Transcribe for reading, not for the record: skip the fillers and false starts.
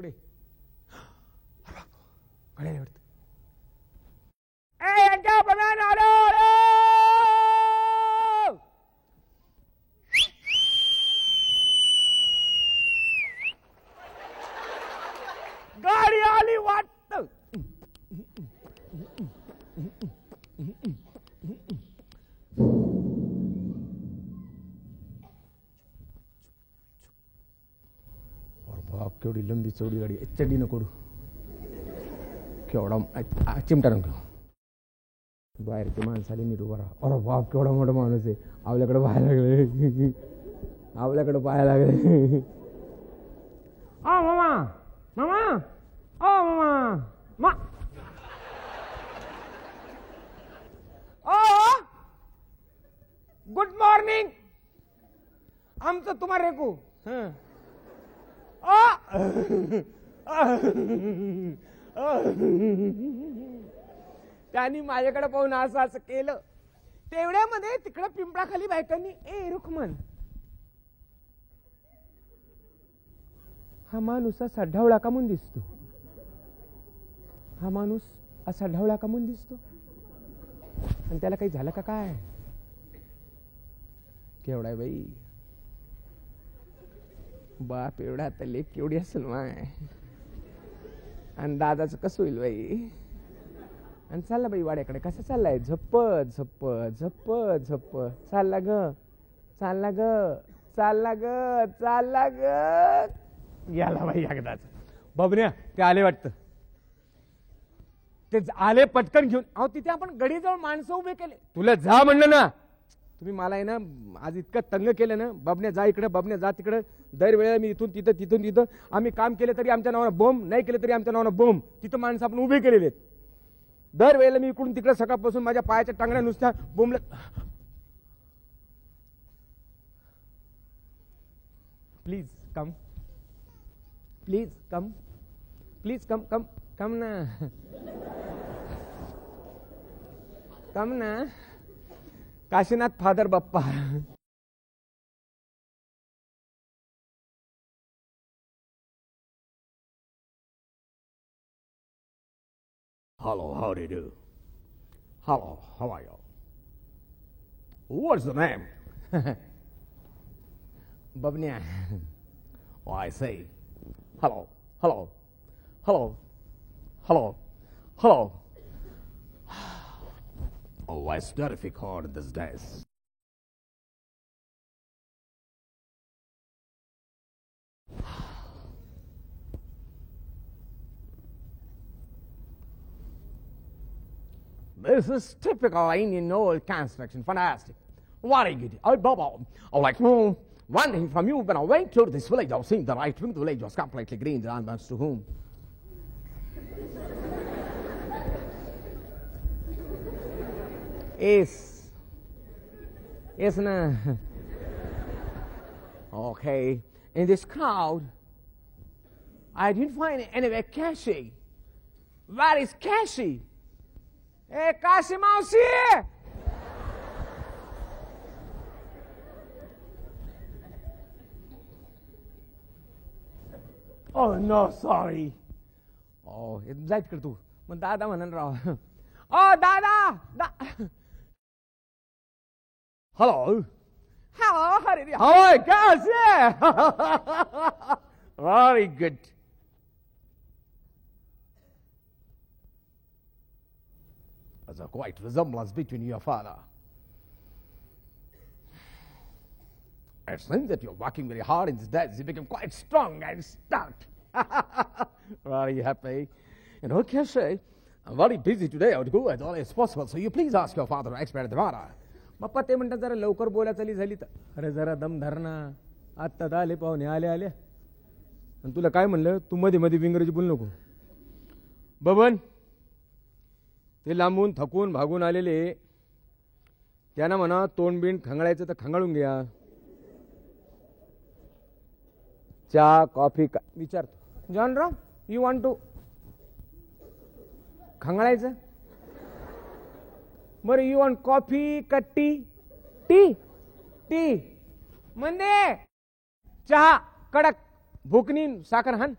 पुढे कळायला वाटतं. ए यांच्या प्रमाण आलो गाडी आली वाटत. बाप केवढी लंबी चौडी गाडी. चड्डी नको केवढा चिमटा नको. बाहेरची माणसाली नीट उभा राहा. अरे बाप केवढा मोठा माणूस आहे. आपल्याकडे पाहायला लागले. आपल्याकडे पाहायला लागले. आ मामा मामा आ मामा मा गुड मॉर्निंग. आमचं तुम्हाला रेकू त्यांनी माझ्याकडे पाहून असं असं केलं. तेवढ्यामध्ये तिकडे पिंपळाखाली बायकांनी ए रुक्मन हा माणूस असा ढवळा का म्हणून दिसतो. हा माणूस असा ढवळा का म्हणून दिसतो. आणि त्याला काही झालं का काय. केवढा आहे बाई. बाप एवढा आता लेख केवढी असेल माय. आणि दादाचं कसं होईल बाई. आणि चालला बाई वाड्याकडे. कसं चाललाय. झप्प झप्प झप्प झप्प चालला ग चालला ग चालला ग चालला ग. याला बाई एकदाच बबन्या ते आले वाटतं. ते आले पटकन घेऊन. अहो तिथे आपण गडीजवळ माणसं उभे केले. तुला जा म्हणलं ना. तुम्ही मला आहे ना आज इतकं तंग केलं ना. बबन्या जा इकडे बबन्या जा तिकडे. दरवेळेला मी इथून तिथं तिथून तिथं. आम्ही काम केलं तरी आमच्या नावानं बोंब नाही केलं तरी आमच्या नावानं बोंब. तिथं माणसं आपण उभे केलेले आहेत. दरवेळेला मी इकडून तिकडे सकाळपासून माझ्या पायाच्या टांगण्या नुसत्या बोंबलत. Please come please come please come come come ना कम ना. Kashinath father Bappa. Hello, how do you do? Hello, how are you? What's the name? Babnya. Oh, I say, hello, hello, hello, hello, hello. Oh, it's terrific hard these days. This is typical Indian old construction. Fantastic. Very good. Oh, Baba. Oh, like, one thing from you, when I went to this village, I was seeing the right wing. The village was completely green. The answers to whom? Yes. Yes, no. Okay. In this crowd, I didn't find anywhere Cashy. Where is Cashy? Hey, Kashi Mausi! Oh, no, sorry. Oh, जायच कर तू. मग दादा म्हणून राव. Oh, दादा! Hello. Hello, Hari. Hi, Kashi! Very good. There's a quite resemblance between your father. It seems that you're working very hard in these days. You become quite strong and stout. Very happy. And okay, say, I'm very busy today. I would go as early as possible. So you please ask your father to expedite the matter. बाप्पा ते म्हणतात जरा लवकर बोला चाली झाली तर. अरे जरा दम धरणा. आत्ता आले पाहुणे आले आले. आणि तुला काय म्हणलं तू मध्ये मध्ये इंग्रजी बोलू नको. बबन ते लांबून थकून भागून आलेले त्यांना म्हणा तोंडबिंड खंगाळायचं तर खंगाळून घ्या. चहा कॉफी विचारतो. जॉनराव यू वॉन्ट टू खंगाळायचं. बरं यू वॉन्ट कॉफी का टी. टी टी म्हणजे चहा कडक भुकनी साखर हान.